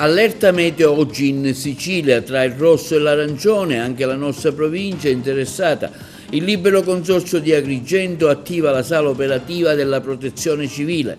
Allerta meteo oggi in Sicilia, tra il rosso e l'arancione, anche la nostra provincia è interessata. Il libero consorzio di Agrigento attiva la sala operativa della protezione civile.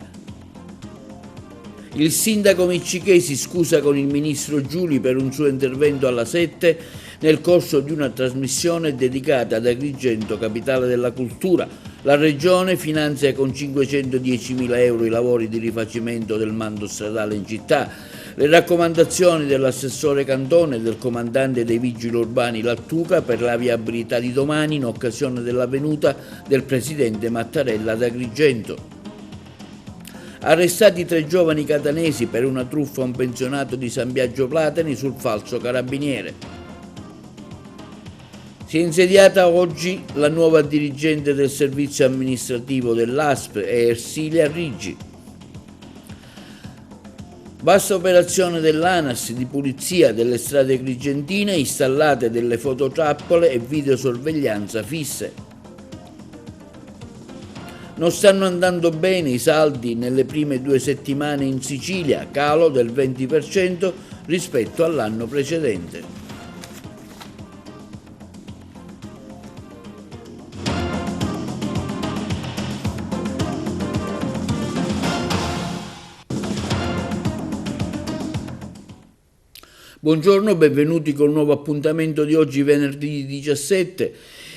Il sindaco Miccichè si scusa con il ministro Giuli per un suo intervento alla 7 nel corso di una trasmissione dedicata ad Agrigento, capitale della cultura. La Regione finanzia con 510.000 euro i lavori di rifacimento del manto stradale in città. Le raccomandazioni dell'assessore Cantone e del comandante dei Vigili Urbani Lattuca per la viabilità di domani in occasione della venuta del presidente Mattarella ad Agrigento. Arrestati 3 giovani catanesi per una truffa a un pensionato di San Biagio Platani sul falso carabiniere. Si è insediata oggi la nuova dirigente del servizio amministrativo dell'ASP, Ersilia Riggi. Vasta operazione dell'ANAS di pulizia delle strade agrigentine, installate delle fototrappole e videosorveglianza fisse. Non stanno andando bene i saldi nelle prime 2 settimane in Sicilia, calo del 20% rispetto all'anno precedente. Buongiorno, benvenuti col nuovo appuntamento di oggi, venerdì 17.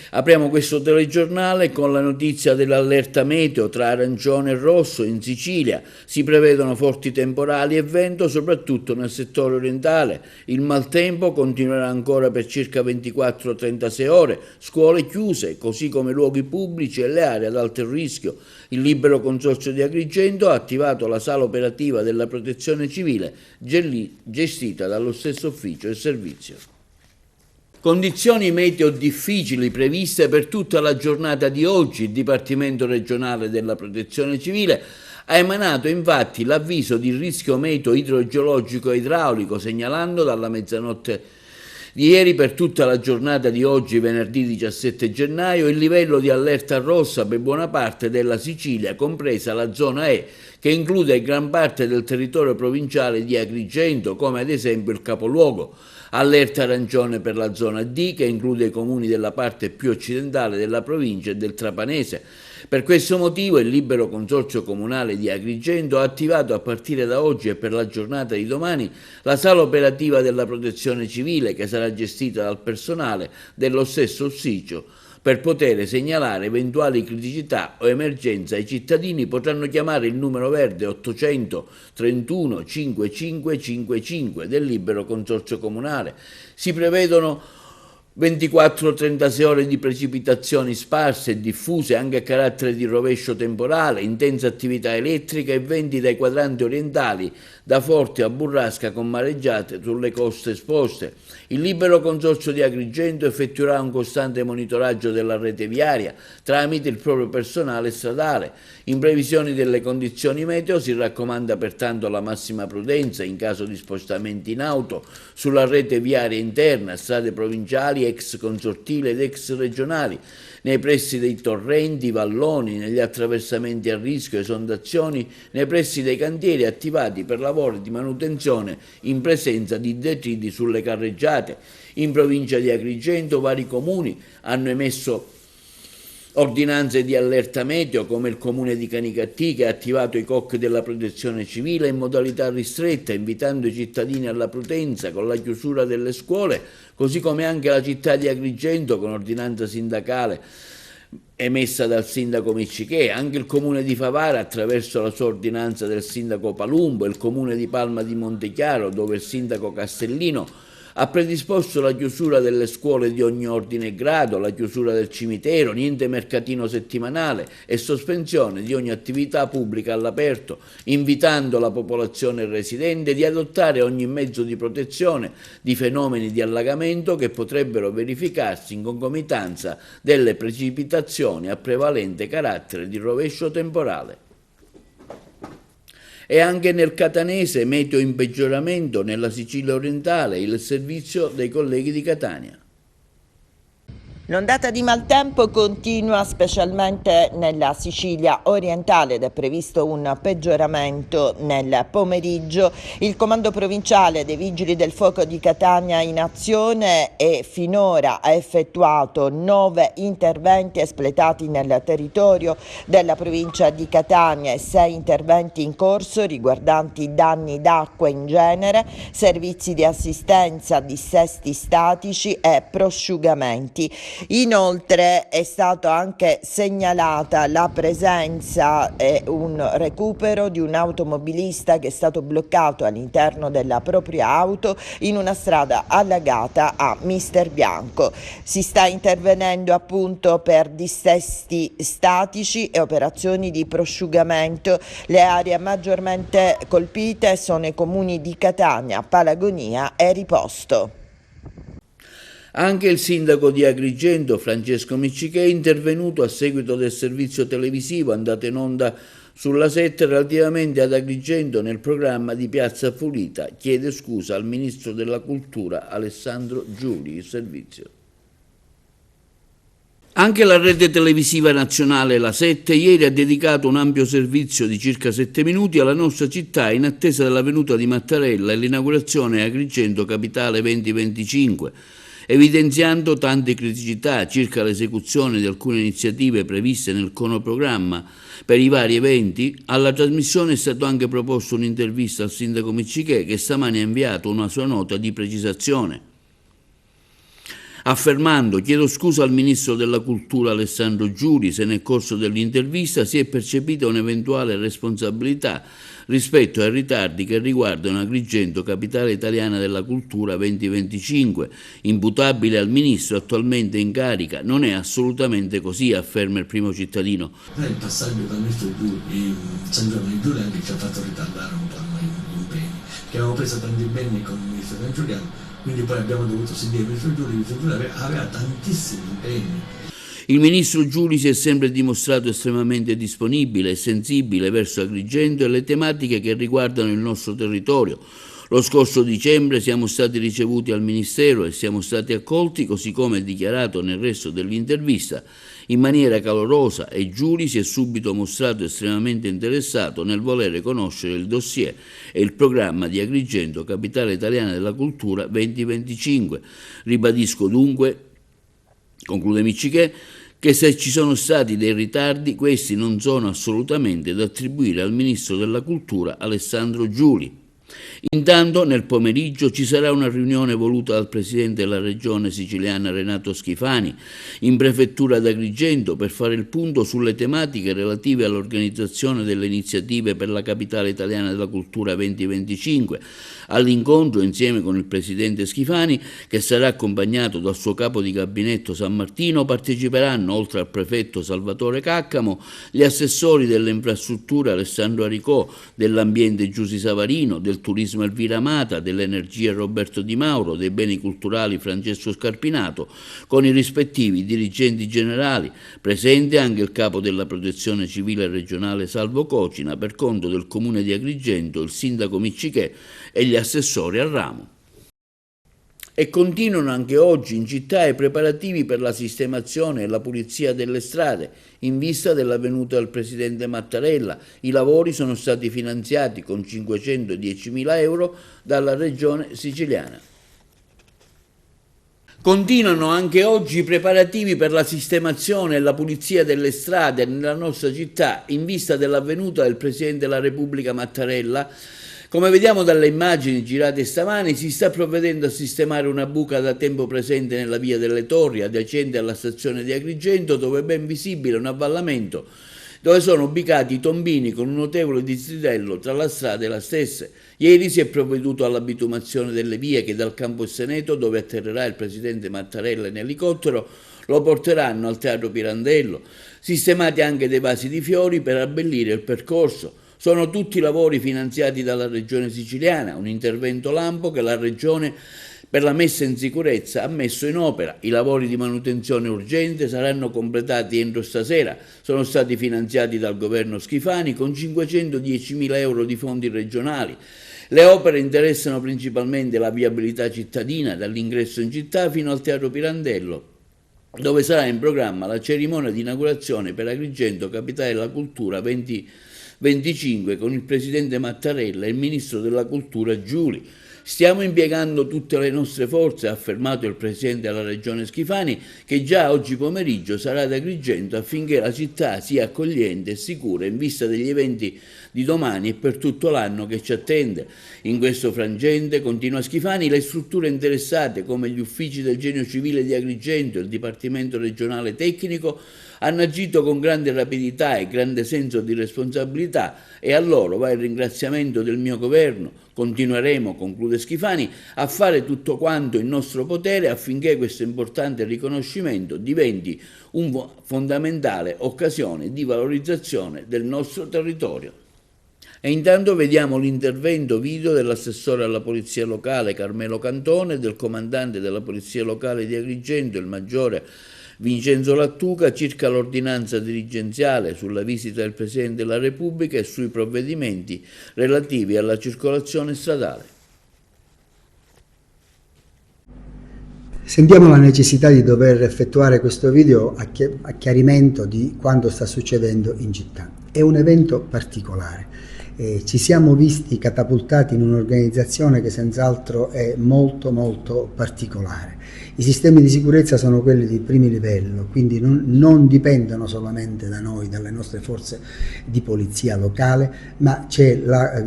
Apriamo questo telegiornale con la notizia dell'allerta meteo tra arancione e rosso in Sicilia. Si prevedono forti temporali e vento soprattutto nel settore orientale. Il maltempo continuerà ancora per circa 24-36 ore, scuole chiuse, così come luoghi pubblici e le aree ad alto rischio. Il libero consorzio di Agrigento ha attivato la sala operativa della protezione civile, gestita dallo stesso ufficio e servizio. Condizioni meteo difficili previste per tutta la giornata di oggi. Il Dipartimento regionale della protezione civile ha emanato infatti l'avviso di rischio meteo idrogeologico e idraulico, segnalando dalla mezzanotte di ieri per tutta la giornata di oggi, venerdì 17 gennaio, il livello di allerta rossa per buona parte della Sicilia, compresa la zona E, che include gran parte del territorio provinciale di Agrigento, come ad esempio il capoluogo. Allerta arancione per la zona D, che include i comuni della parte più occidentale della provincia e del Trapanese. Per questo motivo il libero consorzio comunale di Agrigento ha attivato a partire da oggi e per la giornata di domani la sala operativa della protezione civile, che sarà gestita dal personale dello stesso ufficio. Per poter segnalare eventuali criticità o emergenze ai cittadini potranno chiamare il numero verde 800 31 5555 del libero consorzio comunale. Si prevedono 24-36 ore di precipitazioni sparse e diffuse anche a carattere di rovescio temporale, intensa attività elettrica e venti dai quadranti orientali da forte a burrasca con mareggiate sulle coste esposte. Il libero consorzio di Agrigento effettuerà un costante monitoraggio della rete viaria tramite il proprio personale stradale. In previsione delle condizioni meteo si raccomanda pertanto la massima prudenza in caso di spostamenti in auto sulla rete viaria interna, strade provinciali, ex consortili ed ex regionali, nei pressi dei torrenti, valloni, negli attraversamenti a rischio, esondazioni, nei pressi dei cantieri attivati per lavori di manutenzione in presenza di detriti sulle carreggiate. In provincia di Agrigento vari comuni hanno emesso ordinanze di allerta meteo, come il comune di Canicattì, che ha attivato i COC della protezione civile in modalità ristretta, invitando i cittadini alla prudenza con la chiusura delle scuole, così come anche la città di Agrigento con ordinanza sindacale emessa dal sindaco Miccichè. Anche il comune di Favara, attraverso la sua ordinanza del sindaco Palumbo, e il comune di Palma di Montechiaro, dove il sindaco Castellino ha predisposto la chiusura delle scuole di ogni ordine e grado, la chiusura del cimitero, niente mercatino settimanale e sospensione di ogni attività pubblica all'aperto, invitando la popolazione residente di adottare ogni mezzo di protezione di fenomeni di allagamento che potrebbero verificarsi in concomitanza delle precipitazioni a prevalente carattere di rovescio temporale. E anche nel catanese meteo in peggioramento nella Sicilia orientale, il servizio dei colleghi di Catania. L'ondata di maltempo continua specialmente nella Sicilia orientale ed è previsto un peggioramento nel pomeriggio. Il comando provinciale dei Vigili del Fuoco di Catania in azione e finora ha effettuato 9 interventi espletati nel territorio della provincia di Catania e 6 interventi in corso riguardanti danni d'acqua in genere, servizi di assistenza, dissesti statici e prosciugamenti. Inoltre è stata anche segnalata la presenza e un recupero di un automobilista che è stato bloccato all'interno della propria auto in una strada allagata a Mister Bianco. Si sta intervenendo appunto per dissesti statici e operazioni di prosciugamento. Le aree maggiormente colpite sono i comuni di Catania, Palagonia e Riposto. Anche il sindaco di Agrigento, Francesco Miccichè, è intervenuto a seguito del servizio televisivo andato in onda sulla 7 relativamente ad Agrigento nel programma di Piazza Pulita. Chiede scusa al ministro della Cultura Alessandro Giuli. Il servizio. Anche la rete televisiva nazionale La 7 ieri ha dedicato un ampio servizio di circa 7 minuti alla nostra città in attesa della venuta di Mattarella e l'inaugurazione a Agrigento Capitale 2025. Evidenziando tante criticità circa l'esecuzione di alcune iniziative previste nel cronoprogramma per i vari eventi, alla trasmissione è stato anche proposto un'intervista al sindaco Miccichè che stamani ha inviato una sua nota di precisazione. Affermando: chiedo scusa al ministro della Cultura Alessandro Giuli se nel corso dell'intervista si è percepita un'eventuale responsabilità rispetto ai ritardi che riguardano Agrigento, capitale italiana della cultura 2025, imputabile al ministro attualmente in carica. Non è assolutamente così, afferma il primo cittadino. Il passaggio dal ministro San Giovanni Giuliani ci ha fatto ritardare un po' gli impegni, che avevamo preso tanti impegni con il ministro San Giuliano, quindi poi abbiamo dovuto sentire il ministro Giuli. Il ministro Giuli aveva tantissimi impegni. Il ministro Giuli si è sempre dimostrato estremamente disponibile e sensibile verso Agrigento e le tematiche che riguardano il nostro territorio. Lo scorso dicembre siamo stati ricevuti al Ministero e siamo stati accolti, così come dichiarato nel resto dell'intervista, in maniera calorosa, e Giuli si è subito mostrato estremamente interessato nel volere conoscere il dossier e il programma di Agrigento, capitale italiana della cultura 2025. Ribadisco dunque, conclude Miccichè, che se ci sono stati dei ritardi, questi non sono assolutamente da attribuire al ministro della Cultura Alessandro Giuli. Intanto nel pomeriggio ci sarà una riunione voluta dal presidente della regione siciliana Renato Schifani in prefettura ad Agrigento per fare il punto sulle tematiche relative all'organizzazione delle iniziative per la capitale italiana della cultura 2025. All'incontro, insieme con il presidente Schifani, che sarà accompagnato dal suo capo di gabinetto San Martino, parteciperanno, oltre al prefetto Salvatore Caccamo, gli assessori delle infrastrutture Alessandro Aricò, dell'ambiente Giusy Savarino, del turismo Elvira Amata, dell'energia Roberto Di Mauro, dei beni culturali Francesco Scarpinato, con i rispettivi dirigenti generali. Presente anche il capo della protezione civile regionale Salvo Cocina, per conto del comune di Agrigento, il sindaco Miccichè e gli assessori al ramo. E continuano anche oggi in città i preparativi per la sistemazione e la pulizia delle strade in vista della venuta del presidente Mattarella. I lavori sono stati finanziati con 510.000 euro dalla regione siciliana. Continuano anche oggi i preparativi per la sistemazione e la pulizia delle strade nella nostra città in vista della venuta del presidente della Repubblica Mattarella. Come vediamo dalle immagini girate stamani, si sta provvedendo a sistemare una buca da tempo presente nella via delle Torri, adiacente alla stazione di Agrigento, dove è ben visibile un avvallamento, dove sono ubicati i tombini con un notevole dislivello tra la strada e la stessa. Ieri si è provveduto alla bitumazione delle vie che dal Campo Seneto, dove atterrerà il presidente Mattarella in elicottero, lo porteranno al Teatro Pirandello. Sistemati anche dei vasi di fiori per abbellire il percorso. Sono tutti lavori finanziati dalla Regione siciliana, un intervento lampo che la Regione per la messa in sicurezza ha messo in opera. I lavori di manutenzione urgente saranno completati entro stasera. Sono stati finanziati dal governo Schifani con 510.000 euro di fondi regionali. Le opere interessano principalmente la viabilità cittadina dall'ingresso in città fino al Teatro Pirandello dove sarà in programma la cerimonia di inaugurazione per Agrigento, capitale della cultura 2025, con il presidente Mattarella e il ministro della cultura Giuli. Stiamo impiegando tutte le nostre forze, ha affermato il presidente della regione Schifani, che già oggi pomeriggio sarà ad Agrigento affinché la città sia accogliente e sicura in vista degli eventi di domani e per tutto l'anno che ci attende. In questo frangente, continua Schifani, le strutture interessate come gli uffici del Genio Civile di Agrigento e il Dipartimento Regionale Tecnico hanno agito con grande rapidità e grande senso di responsabilità e a loro va il ringraziamento del mio governo. Continueremo, conclude Schifani, a fare tutto quanto in nostro potere affinché questo importante riconoscimento diventi una fondamentale occasione di valorizzazione del nostro territorio. E intanto vediamo l'intervento video dell'assessore alla polizia locale Carmelo Cantone e del comandante della polizia locale di Agrigento, il maggiore Vincenzo Lattuca, circa l'ordinanza dirigenziale sulla visita del Presidente della Repubblica e sui provvedimenti relativi alla circolazione stradale. Sentiamo la necessità di dover effettuare questo video a chiarimento di quanto sta succedendo in città. È un evento particolare. Ci siamo visti catapultati in un'organizzazione che senz'altro è molto particolare. I sistemi di sicurezza sono quelli di primo livello, quindi non dipendono solamente da noi, dalle nostre forze di polizia locale, ma c'è la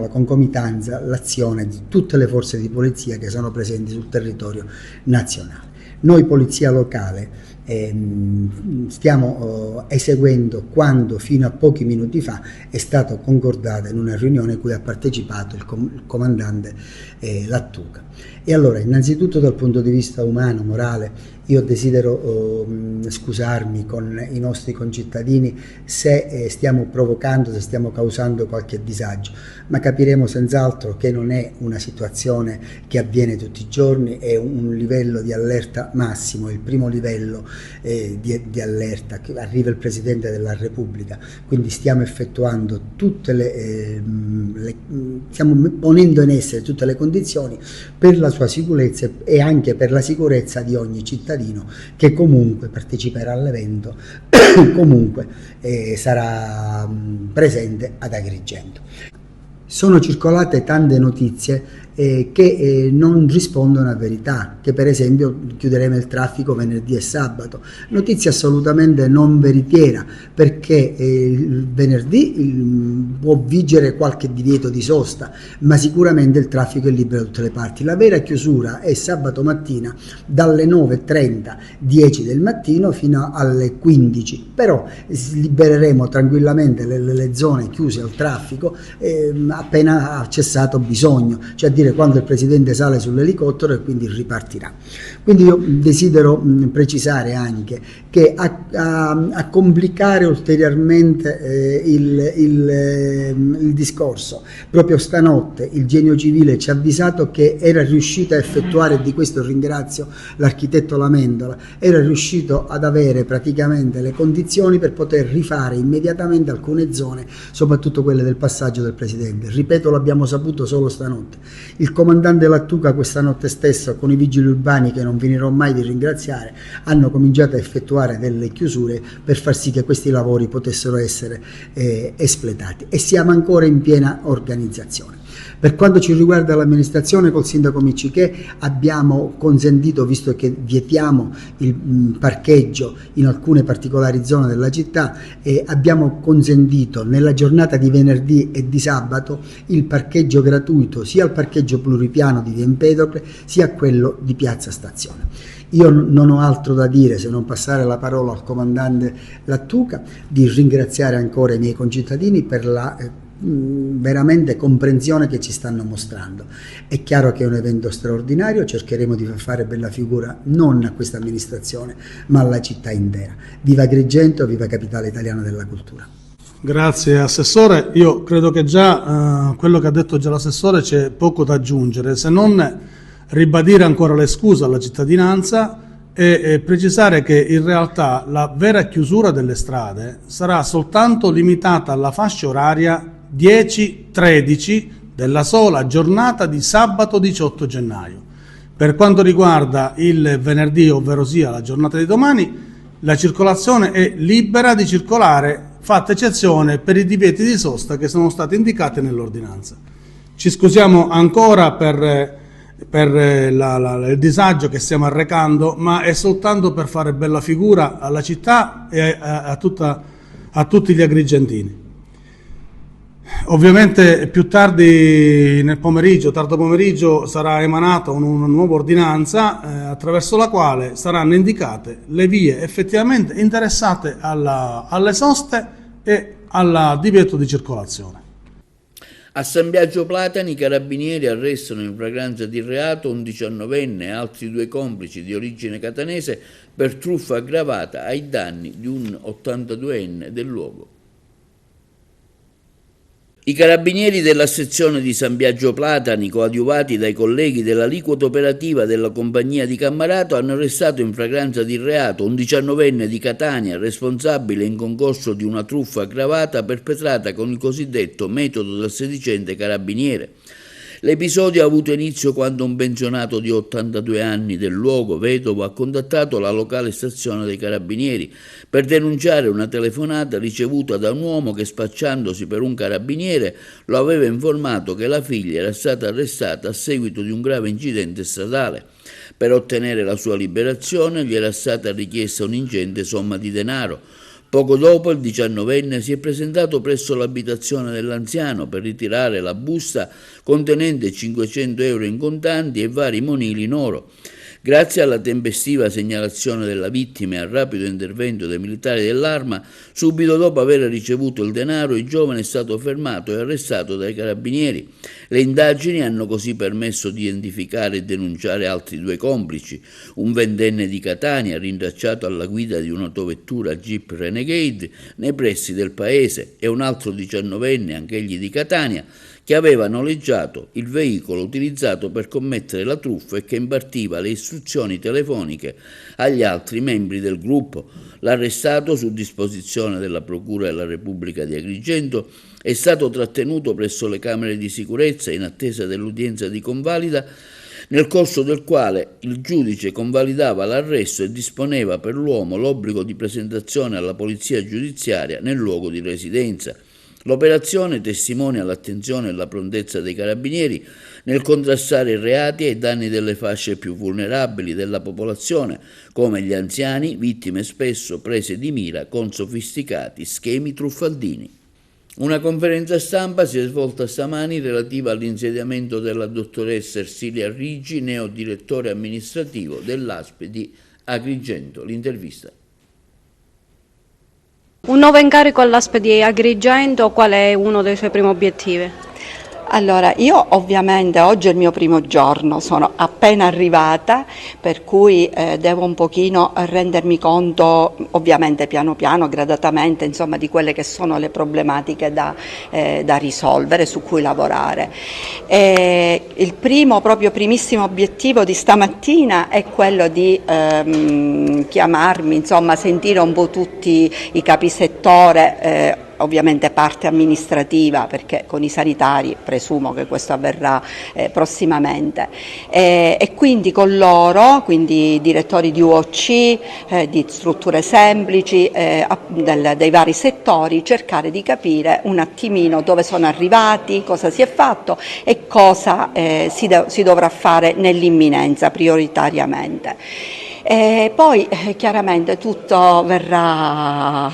concomitanza, l'azione di tutte le forze di polizia che sono presenti sul territorio nazionale. Noi polizia locale stiamo eseguendo quanto fino a pochi minuti fa è stato concordato in una riunione a cui ha partecipato il comandante Lattuca. E allora, innanzitutto dal punto di vista umano, morale, io desidero scusarmi con i nostri concittadini se stiamo provocando, se stiamo causando qualche disagio, ma capiremo senz'altro che non è una situazione che avviene tutti i giorni, è un livello di allerta massimo, il primo livello di allerta, che arriva il Presidente della Repubblica, quindi stiamo effettuando stiamo ponendo in essere tutte le condizioni per la sua sicurezza e anche per la sicurezza di ogni cittadino che comunque parteciperà all'evento, comunque sarà presente ad Agrigento. Sono circolate tante notizie che non rispondono a verità, che per esempio chiuderemo il traffico venerdì e sabato, notizia assolutamente non veritiera, perché il venerdì può vigere qualche divieto di sosta, ma sicuramente il traffico è libero da tutte le parti. La vera chiusura è sabato mattina dalle 9:30, 10 del mattino fino alle 15, però libereremo tranquillamente le zone chiuse al traffico appena ha cessato bisogno, cioè a dire quando il Presidente sale sull'elicottero e quindi ripartirà. Quindi io desidero precisare anche che a complicare ulteriormente il discorso, proprio stanotte il Genio Civile ci ha avvisato che era riuscito a effettuare, e di questo ringrazio l'architetto Lamendola, era riuscito ad avere praticamente le condizioni per poter rifare immediatamente alcune zone, soprattutto quelle del passaggio del Presidente. Ripeto, l'abbiamo saputo solo stanotte. Il comandante Lattuca questa notte stessa con i vigili urbani, che non finirò mai di ringraziare, hanno cominciato a effettuare delle chiusure per far sì che questi lavori potessero essere espletati, e siamo ancora in piena organizzazione. Per quanto ci riguarda l'amministrazione, col sindaco Miccichè abbiamo consentito, visto che vietiamo il parcheggio in alcune particolari zone della città, abbiamo consentito nella giornata di venerdì e di sabato il parcheggio gratuito sia al parcheggio pluripiano di Via Empedocle sia a quello di Piazza Stazione. Io non ho altro da dire se non passare la parola al comandante Lattuca, di ringraziare ancora i miei concittadini per la veramente comprensione che ci stanno mostrando. È chiaro che è un evento straordinario, cercheremo di fare bella figura non a questa amministrazione ma alla città intera. Viva Agrigento, viva Capitale Italiana della Cultura. Grazie Assessore, io credo che già quello che ha detto già l'Assessore c'è poco da aggiungere, se non ribadire ancora le scuse alla cittadinanza e precisare che in realtà la vera chiusura delle strade sarà soltanto limitata alla fascia oraria 10-13 della sola giornata di sabato 18 gennaio. Per quanto riguarda il venerdì, ovvero sia la giornata di domani, la circolazione è libera di circolare, fatta eccezione per i divieti di sosta che sono stati indicati nell'ordinanza. Ci scusiamo ancora per il disagio che stiamo arrecando, ma è soltanto per fare bella figura alla città e a tutti gli agrigentini. Ovviamente più tardi nel pomeriggio, tardo pomeriggio, sarà emanata una nuova ordinanza attraverso la quale saranno indicate le vie effettivamente interessate alle soste e al divieto di circolazione. A San Biagio Platani i carabinieri arrestano in flagranza di reato un 19enne e altri 2 complici di origine catanese per truffa aggravata ai danni di un 82enne del luogo. I carabinieri della sezione di San Biagio Platani, coadiuvati dai colleghi dell'aliquota operativa della compagnia di Cammarato, hanno arrestato in flagranza di reato un 19enne di Catania, responsabile in concorso di una truffa aggravata perpetrata con il cosiddetto metodo del sedicente carabiniere. L'episodio ha avuto inizio quando un pensionato di 82 anni del luogo, vedovo, ha contattato la locale stazione dei carabinieri per denunciare una telefonata ricevuta da un uomo che, spacciandosi per un carabiniere, lo aveva informato che la figlia era stata arrestata a seguito di un grave incidente stradale. Per ottenere la sua liberazione gli era stata richiesta un'ingente somma di denaro. Poco dopo il 19enne si è presentato presso l'abitazione dell'anziano per ritirare la busta contenente 500 euro in contanti e vari monili in oro. Grazie alla tempestiva segnalazione della vittima e al rapido intervento dei militari dell'Arma, subito dopo aver ricevuto il denaro, il giovane è stato fermato e arrestato dai carabinieri. Le indagini hanno così permesso di identificare e denunciare altri 2 complici, un 20enne di Catania rintracciato alla guida di un'autovettura Jeep Renegade nei pressi del paese e un altro 19enne, anch'egli di Catania, che aveva noleggiato il veicolo utilizzato per commettere la truffa e che impartiva le istruzioni telefoniche agli altri membri del gruppo. L'arrestato, su disposizione della Procura della Repubblica di Agrigento, è stato trattenuto presso le camere di sicurezza in attesa dell'udienza di convalida, nel corso del quale il giudice convalidava l'arresto e disponeva per l'uomo l'obbligo di presentazione alla polizia giudiziaria nel luogo di residenza. L'operazione testimonia l'attenzione e la prontezza dei carabinieri nel contrastare i reati ai danni delle fasce più vulnerabili della popolazione, come gli anziani, vittime spesso prese di mira con sofisticati schemi truffaldini. Una conferenza stampa si è svolta stamani relativa all'insediamento della dottoressa Ersilia Riggi, neo direttore amministrativo dell'ASP di Agrigento. L'intervista. Un nuovo incarico all'ASP di Agrigento, qual è uno dei suoi primi obiettivi? Allora, io ovviamente oggi è il mio primo giorno, sono appena arrivata, per cui devo un pochino rendermi conto, ovviamente piano piano, gradatamente, insomma, di quelle che sono le problematiche da risolvere, su cui lavorare. Il primissimo obiettivo di stamattina è quello di chiamarmi, insomma, sentire un po' tutti i capisettore, ovviamente parte amministrativa, perché con i sanitari presumo che questo avverrà prossimamente, e quindi con loro, quindi direttori di UOC, di strutture semplici, dei vari settori, cercare di capire un attimino dove sono arrivati, cosa si è fatto e cosa si dovrà fare nell'imminenza prioritariamente. Poi chiaramente tutto verrà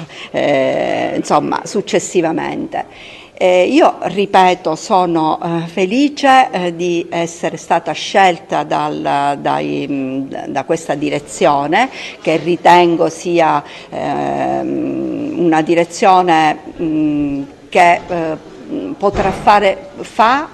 insomma successivamente. Io ripeto, sono felice di essere stata scelta da questa direzione, che ritengo sia una direzione che potrà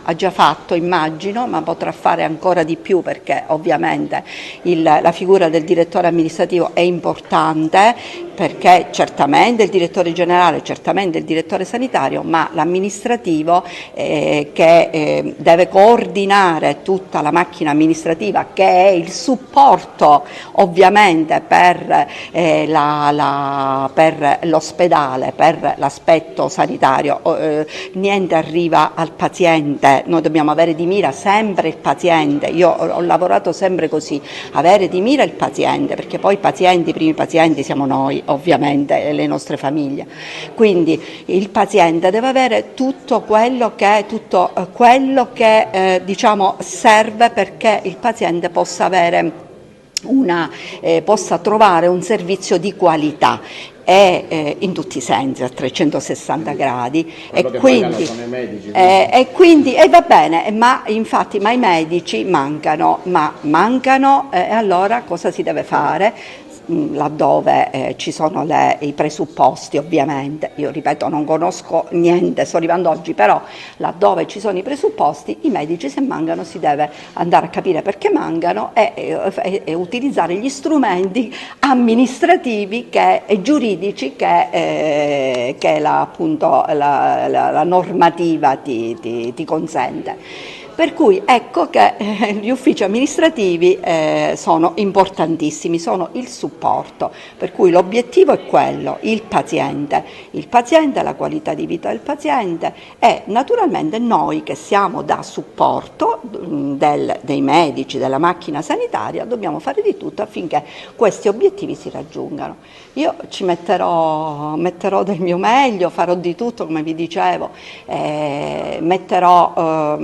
ha già fatto, immagino, ma potrà fare ancora di più, perché ovviamente la figura del direttore amministrativo è importante, perché certamente il direttore generale, certamente il direttore sanitario, ma l'amministrativo che deve coordinare tutta la macchina amministrativa, che è il supporto ovviamente per l'ospedale, per l'aspetto sanitario, niente arriva al paziente, noi dobbiamo avere di mira sempre il paziente. Io ho lavorato sempre così, avere di mira il paziente, perché poi i primi pazienti siamo noi, ovviamente, e le nostre famiglie. Quindi il paziente deve avere tutto quello che diciamo serve perché il paziente possa avere possa trovare un servizio di qualità e in tutti i sensi, a 360 gradi. E quindi va bene, ma i medici mancano, e allora cosa si deve fare? Laddove ci sono i presupposti, ovviamente, io ripeto non conosco niente, sto arrivando oggi, però laddove ci sono i presupposti, i medici se mancano si deve andare a capire perché mancano e utilizzare gli strumenti amministrativi e giuridici che la normativa ti consente. Per cui ecco che gli uffici amministrativi sono importantissimi, sono il supporto, per cui l'obiettivo è quello, il paziente, la qualità di vita del paziente e naturalmente noi che siamo da supporto dei medici, della macchina sanitaria, dobbiamo fare di tutto affinché questi obiettivi si raggiungano. Io ci metterò del mio meglio, farò di tutto come vi dicevo, metterò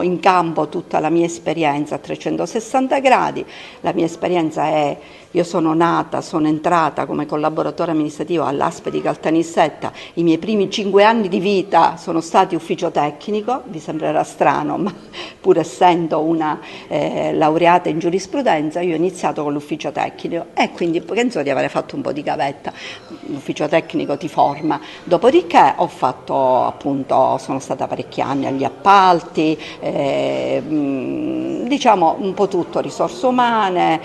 in campo tutta la mia esperienza a 360 gradi. La mia esperienza io sono entrata come collaboratore amministrativo all'ASP di Caltanissetta, i miei primi 5 anni di vita sono stati ufficio tecnico, vi sembrerà strano, ma pur essendo una laureata in giurisprudenza io ho iniziato con l'ufficio tecnico e quindi penso di aver fatto un po' di gavetta. L'ufficio tecnico ti forma, dopodiché sono stata parecchi anni agli appalti, diciamo un po' tutto, risorse umane,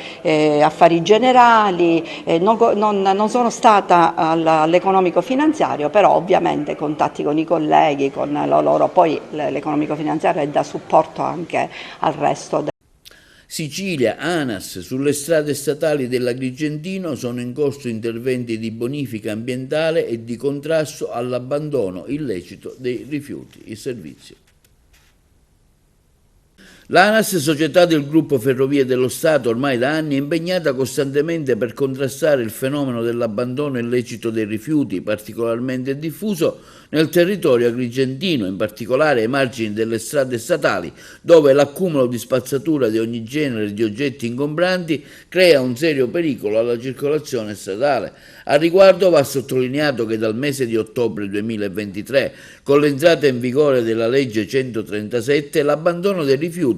affari generali, non sono stata all'economico finanziario, però ovviamente contatti con i colleghi, con loro, poi l'economico finanziario è da supporto anche al resto. Sicilia, ANAS, sulle strade statali dell'Agrigentino sono in corso interventi di bonifica ambientale e di contrasto all'abbandono illecito dei rifiuti. Il servizio. L'ANAS, società del gruppo Ferrovie dello Stato, ormai da anni è impegnata costantemente per contrastare il fenomeno dell'abbandono illecito dei rifiuti, particolarmente diffuso nel territorio agrigentino, in particolare ai margini delle strade statali, dove l'accumulo di spazzatura di ogni genere di oggetti ingombranti crea un serio pericolo alla circolazione stradale. A riguardo va sottolineato che dal mese di ottobre 2023, con l'entrata in vigore della legge 137, l'abbandono dei rifiuti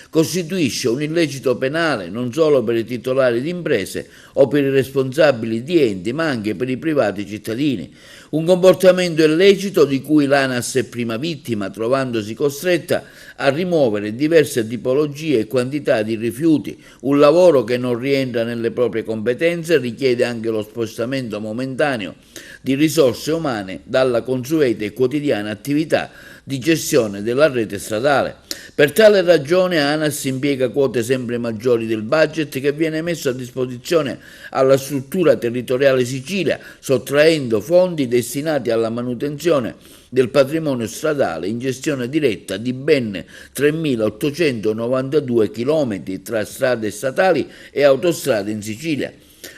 costituisce un illecito penale non solo per i titolari di imprese o per i responsabili di enti, ma anche per i privati cittadini. Un comportamento illecito di cui l'ANAS è prima vittima, trovandosi costretta a rimuovere diverse tipologie e quantità di rifiuti. Un lavoro che non rientra nelle proprie competenze richiede anche lo spostamento momentaneo di risorse umane dalla consueta e quotidiana attività di gestione della rete stradale. Per tale ragione ANAS impiega quote sempre maggiori del budget che viene messo a disposizione alla struttura territoriale Sicilia, sottraendo fondi destinati alla manutenzione del patrimonio stradale in gestione diretta di ben 3.892 km tra strade statali e autostrade in Sicilia.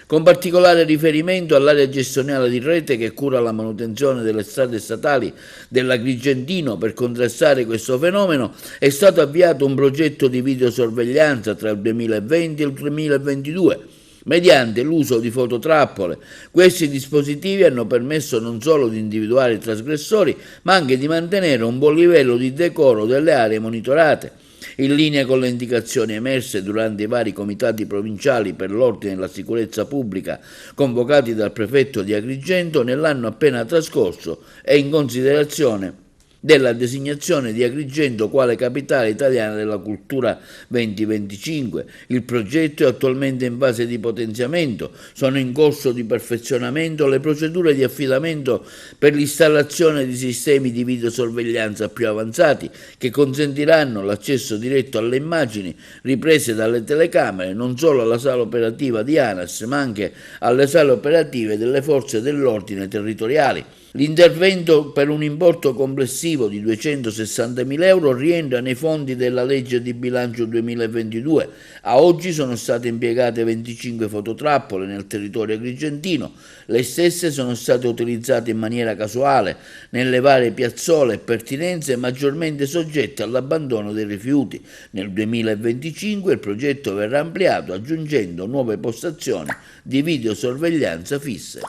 Con particolare riferimento all'area gestionale di rete che cura la manutenzione delle strade statali dell'Agrigentino, per contrastare questo fenomeno è stato avviato un progetto di videosorveglianza tra il 2020 e il 2022, mediante l'uso di fototrappole. Questi dispositivi hanno permesso non solo di individuare i trasgressori, ma anche di mantenere un buon livello di decoro delle aree monitorate. In linea con le indicazioni emerse durante i vari comitati provinciali per l'ordine e la sicurezza pubblica convocati dal prefetto di Agrigento nell'anno appena trascorso e in considerazione della designazione di Agrigento quale capitale italiana della cultura 2025. Il progetto è attualmente in fase di potenziamento, sono in corso di perfezionamento le procedure di affidamento per l'installazione di sistemi di videosorveglianza più avanzati che consentiranno l'accesso diretto alle immagini riprese dalle telecamere non solo alla sala operativa di ANAS ma anche alle sale operative delle forze dell'ordine territoriali. L'intervento per un importo complessivo di 260.000 euro rientra nei fondi della legge di bilancio 2022. A oggi sono state impiegate 25 fototrappole nel territorio agrigentino. Le stesse sono state utilizzate in maniera casuale nelle varie piazzole e pertinenze maggiormente soggette all'abbandono dei rifiuti. Nel 2025 il progetto verrà ampliato aggiungendo nuove postazioni di videosorveglianza fisse.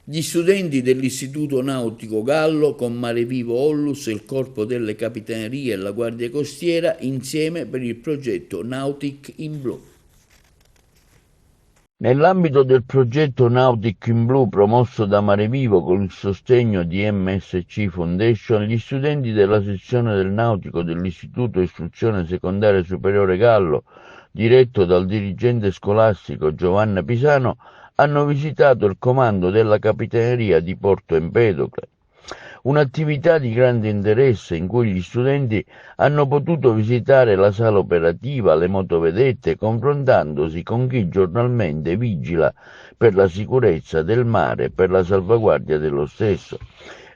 Gli studenti dell'Istituto Nautico Gallo con Mare Vivo Ollus, il Corpo delle Capitanerie e la Guardia Costiera insieme per il progetto Nautic in Blu. Nell'ambito del progetto Nautic in Blu promosso da Mare Vivo con il sostegno di MSC Foundation, gli studenti della sezione del nautico dell'Istituto Istruzione Secondaria Superiore Gallo, diretto dal dirigente scolastico Giovanna Pisano, hanno visitato il comando della Capitaneria di Porto Empedocle. Un'attività di grande interesse in cui gli studenti hanno potuto visitare la sala operativa, le motovedette, confrontandosi con chi giornalmente vigila per la sicurezza del mare e per la salvaguardia dello stesso.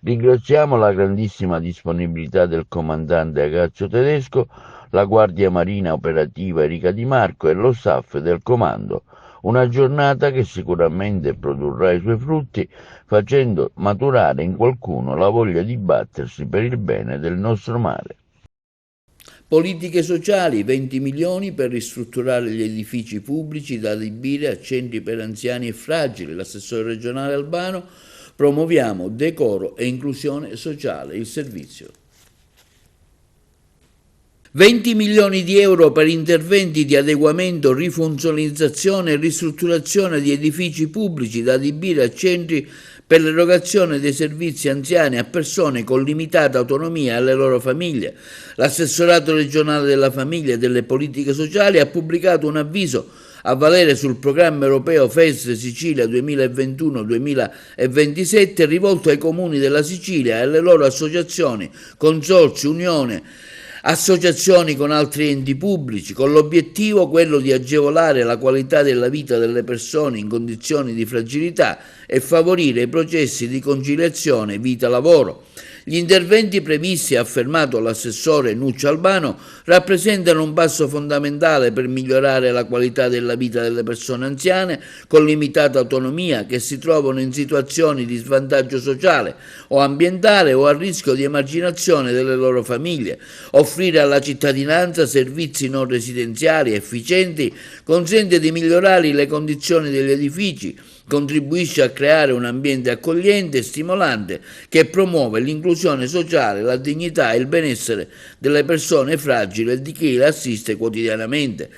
Ringraziamo la grandissima disponibilità del comandante Agazio Tedesco, la Guardia Marina Operativa Erika Di Marco e lo staff del comando. Una giornata che sicuramente produrrà i suoi frutti, facendo maturare in qualcuno la voglia di battersi per il bene del nostro mare. Politiche sociali, 20 milioni per ristrutturare gli edifici pubblici da adibire a centri per anziani e fragili. L'assessore regionale Albano, promuoviamo decoro e inclusione sociale, il servizio. 20 milioni di euro per interventi di adeguamento, rifunzionalizzazione e ristrutturazione di edifici pubblici da adibire a centri per l'erogazione dei servizi anziani a persone con limitata autonomia e alle loro famiglie. L'assessorato regionale della famiglia e delle politiche sociali ha pubblicato un avviso a valere sul programma europeo FES Sicilia 2021-2027 rivolto ai comuni della Sicilia e alle loro associazioni, consorzi, unione, associazioni con altri enti pubblici, con l'obiettivo quello di agevolare la qualità della vita delle persone in condizioni di fragilità e favorire i processi di conciliazione vita-lavoro. Gli interventi previsti, ha affermato l'assessore Nuccio Albano, rappresentano un passo fondamentale per migliorare la qualità della vita delle persone anziane con limitata autonomia che si trovano in situazioni di svantaggio sociale o ambientale o a rischio di emarginazione delle loro famiglie. Offrire alla cittadinanza servizi non residenziali efficienti consente di migliorare le condizioni degli edifici, contribuisce a creare un ambiente accogliente e stimolante che promuove l'inclusione sociale, la dignità e il benessere delle persone fragili e di chi le assiste quotidianamente.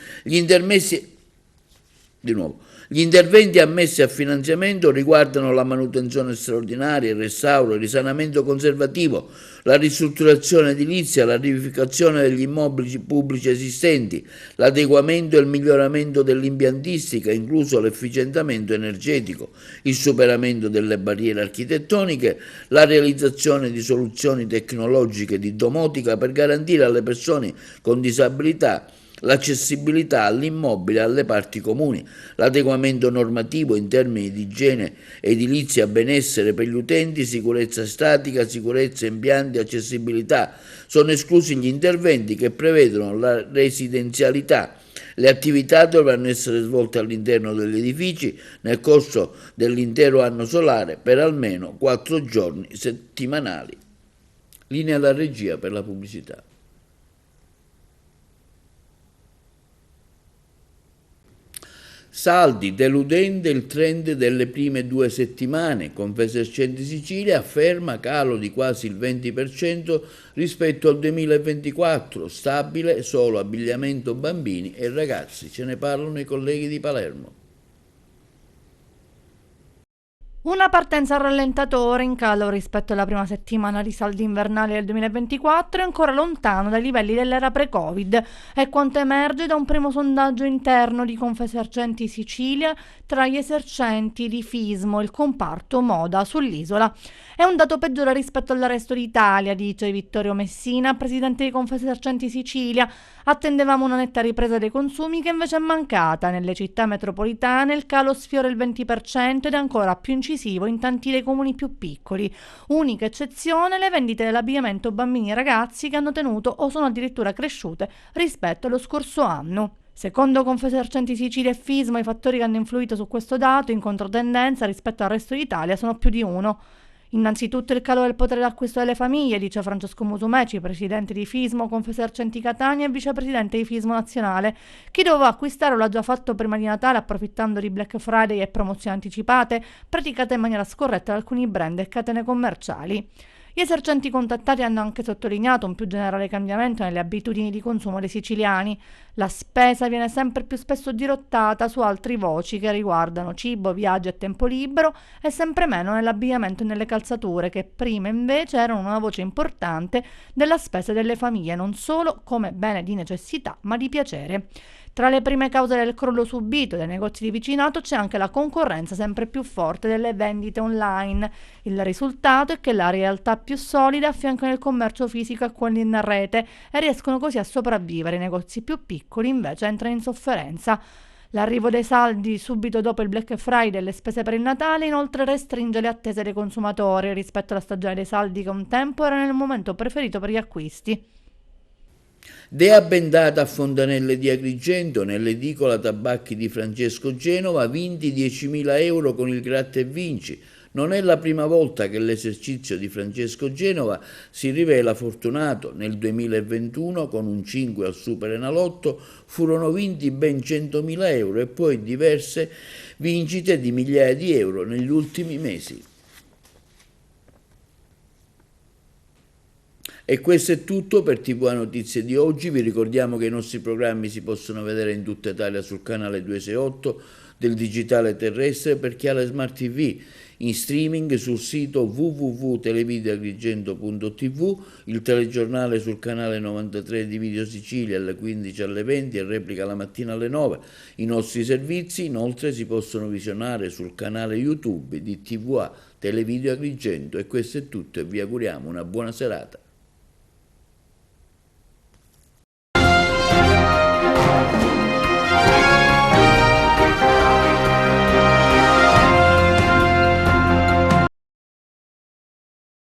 Gli interventi ammessi a finanziamento riguardano la manutenzione straordinaria, il restauro, il risanamento conservativo, la ristrutturazione edilizia, la riqualificazione degli immobili pubblici esistenti, l'adeguamento e il miglioramento dell'impiantistica, incluso l'efficientamento energetico, il superamento delle barriere architettoniche, la realizzazione di soluzioni tecnologiche di domotica per garantire alle persone con disabilità l'accessibilità all'immobile e alle parti comuni, l'adeguamento normativo in termini di igiene edilizia, benessere per gli utenti, sicurezza statica, sicurezza impianti, accessibilità. Sono esclusi gli interventi che prevedono la residenzialità. Le attività dovranno essere svolte all'interno degli edifici nel corso dell'intero anno solare per almeno 4 giorni settimanali. Linea alla regia per la pubblicità. Saldi, deludente il trend delle prime 2 settimane, Confesercenti Sicilia afferma calo di quasi il 20% rispetto al 2024, stabile solo abbigliamento bambini e ragazzi, ce ne parlano i colleghi di Palermo. Una partenza a rallentatore in calo rispetto alla prima settimana di saldi invernali del 2024 è ancora lontano dai livelli dell'era pre-Covid, è quanto emerge da un primo sondaggio interno di Confesercenti Sicilia tra gli esercenti di FISMO, il comparto moda sull'isola. È un dato peggiore rispetto al resto d'Italia, dice Vittorio Messina, presidente di Confesercenti Sicilia. Attendevamo una netta ripresa dei consumi che invece è mancata. Nelle città metropolitane il calo sfiora il 20% ed è ancora più incisivo incisivo in tanti dei comuni più piccoli. Unica eccezione le vendite dell'abbigliamento bambini e ragazzi, che hanno tenuto o sono addirittura cresciute rispetto allo scorso anno. Secondo Confesercenti Sicilia e Fismo, i fattori che hanno influito su questo dato in controtendenza rispetto al resto d'Italia sono più di uno. Innanzitutto il calo del potere d'acquisto delle famiglie, dice Francesco Musumeci, presidente di Fismo, Confesercenti Catania e vicepresidente di Fismo Nazionale. Chi doveva acquistare l'ha già fatto prima di Natale, approfittando di Black Friday e promozioni anticipate praticate in maniera scorretta da alcuni brand e catene commerciali. Gli esercenti contattati hanno anche sottolineato un più generale cambiamento nelle abitudini di consumo dei siciliani. La spesa viene sempre più spesso dirottata su altre voci che riguardano cibo, viaggi e tempo libero e sempre meno nell'abbigliamento e nelle calzature, che prima invece erano una voce importante della spesa delle famiglie, non solo come bene di necessità ma di piacere. Tra le prime cause del crollo subito dai negozi di vicinato c'è anche la concorrenza sempre più forte delle vendite online. Il risultato è che le realtà più solide affiancano il commercio fisico a quelli in rete e riescono così a sopravvivere. I negozi più piccoli invece entrano in sofferenza. L'arrivo dei saldi subito dopo il Black Friday e le spese per il Natale inoltre restringe le attese dei consumatori rispetto alla stagione dei saldi, che un tempo era nel momento preferito per gli acquisti. Dea bendata a Fontanelle di Agrigento, nell'edicola tabacchi di Francesco Genova, vinti 10.000 euro con il Gratta e Vinci. Non è la prima volta che l'esercizio di Francesco Genova si rivela fortunato. Nel 2021, con un 5 al Super Enalotto, furono vinti ben 100.000 euro e poi diverse vincite di migliaia di euro negli ultimi mesi. E questo è tutto per TVA Notizie di oggi. Vi ricordiamo che i nostri programmi si possono vedere in tutta Italia sul canale 268 del digitale terrestre per chi ha la Smart TV, in streaming sul sito www.televideoagrigento.tv, il telegiornale sul canale 93 di Video Sicilia alle 15 alle 20 e replica la mattina alle 9. I nostri servizi inoltre si possono visionare sul canale YouTube di TVA Televideo Agrigento. E questo è tutto e vi auguriamo una buona serata.